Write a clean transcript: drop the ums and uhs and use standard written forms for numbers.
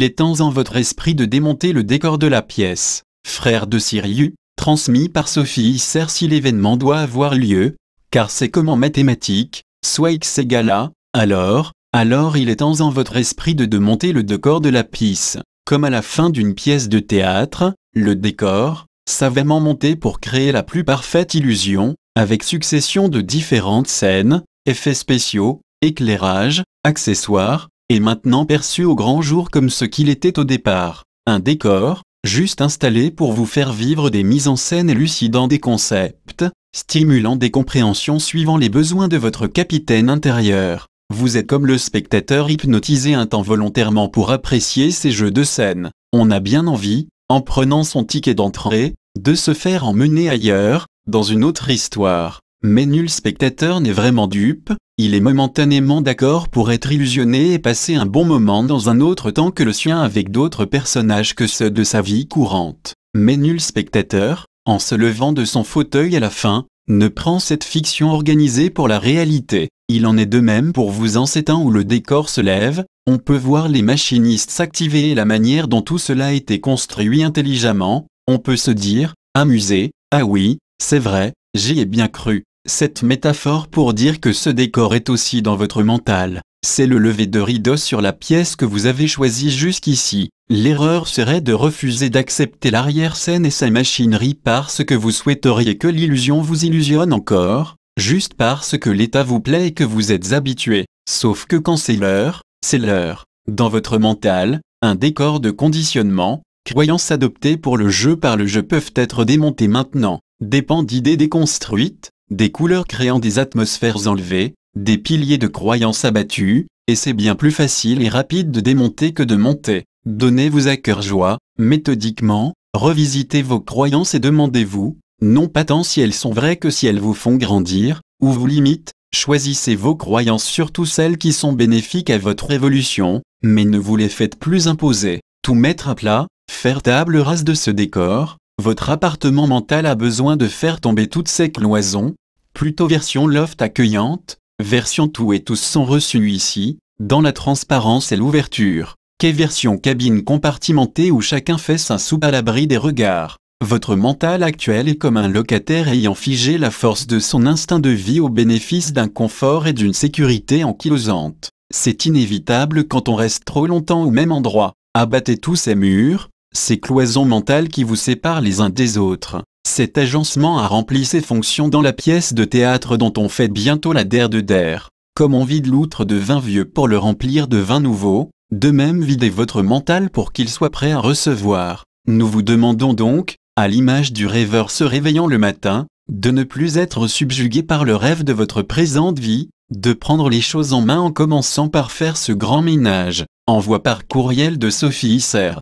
il est temps en votre esprit de démonter le décor de la pièce. Frère de Sirius, transmis par Sophie Isser si l'événement doit avoir lieu, car c'est comme en mathématiques, soit x égale a, alors il est temps en votre esprit de démonter le décor de la pièce. Comme à la fin d'une pièce de théâtre, le décor, savamment monté pour créer la plus parfaite illusion, avec succession de différentes scènes, effets spéciaux, éclairage, accessoires, est maintenant perçu au grand jour comme ce qu'il était au départ. Un décor, juste installé pour vous faire vivre des mises en scène élucidant des concepts, stimulant des compréhensions suivant les besoins de votre capitaine intérieur. Vous êtes comme le spectateur hypnotisé un temps volontairement pour apprécier ces jeux de scène. On a bien envie, en prenant son ticket d'entrée, de se faire emmener ailleurs, dans une autre histoire. Mais nul spectateur n'est vraiment dupe, il est momentanément d'accord pour être illusionné et passer un bon moment dans un autre temps que le sien avec d'autres personnages que ceux de sa vie courante. Mais nul spectateur, en se levant de son fauteuil à la fin, ne prend cette fiction organisée pour la réalité. Il en est de même pour vous en ces temps où le décor se lève, on peut voir les machinistes s'activer et la manière dont tout cela a été construit intelligemment, on peut se dire, amusé, ah oui, c'est vrai, j'y ai bien cru. Cette métaphore pour dire que ce décor est aussi dans votre mental, c'est le lever de rideau sur la pièce que vous avez choisie jusqu'ici. L'erreur serait de refuser d'accepter l'arrière-scène et sa machinerie parce que vous souhaiteriez que l'illusion vous illusionne encore, juste parce que l'état vous plaît et que vous êtes habitué. Sauf que quand c'est l'heure, c'est l'heure. Dans votre mental, un décor de conditionnement, croyances adoptées pour le jeu par le jeu peuvent être démontées maintenant. Dépend d'idées déconstruites, des couleurs créant des atmosphères enlevées, des piliers de croyances abattus, et c'est bien plus facile et rapide de démonter que de monter. Donnez-vous à cœur joie, méthodiquement, revisitez vos croyances et demandez-vous, non pas tant si elles sont vraies que si elles vous font grandir, ou vous limitent, choisissez vos croyances surtout celles qui sont bénéfiques à votre évolution, mais ne vous les faites plus imposer. Tout mettre à plat, faire table rase de ce décor, votre appartement mental a besoin de faire tomber toutes ces cloisons, plutôt version loft accueillante, version tout et tous sont reçus ici, dans la transparence et l'ouverture, qu'est version cabine compartimentée où chacun fait sa soupe à l'abri des regards. Votre mental actuel est comme un locataire ayant figé la force de son instinct de vie au bénéfice d'un confort et d'une sécurité ankylosante. C'est inévitable quand on reste trop longtemps au même endroit. Abattez tous ces murs, ces cloisons mentales qui vous séparent les uns des autres. Cet agencement a rempli ses fonctions dans la pièce de théâtre dont on fête bientôt la der de der. Comme on vide l'outre de vin vieux pour le remplir de vin nouveau, de même videz votre mental pour qu'il soit prêt à recevoir. Nous vous demandons donc, à l'image du rêveur se réveillant le matin, de ne plus être subjugué par le rêve de votre présente vie, de prendre les choses en main en commençant par faire ce grand ménage. Envoi par courriel de Sophie Isser.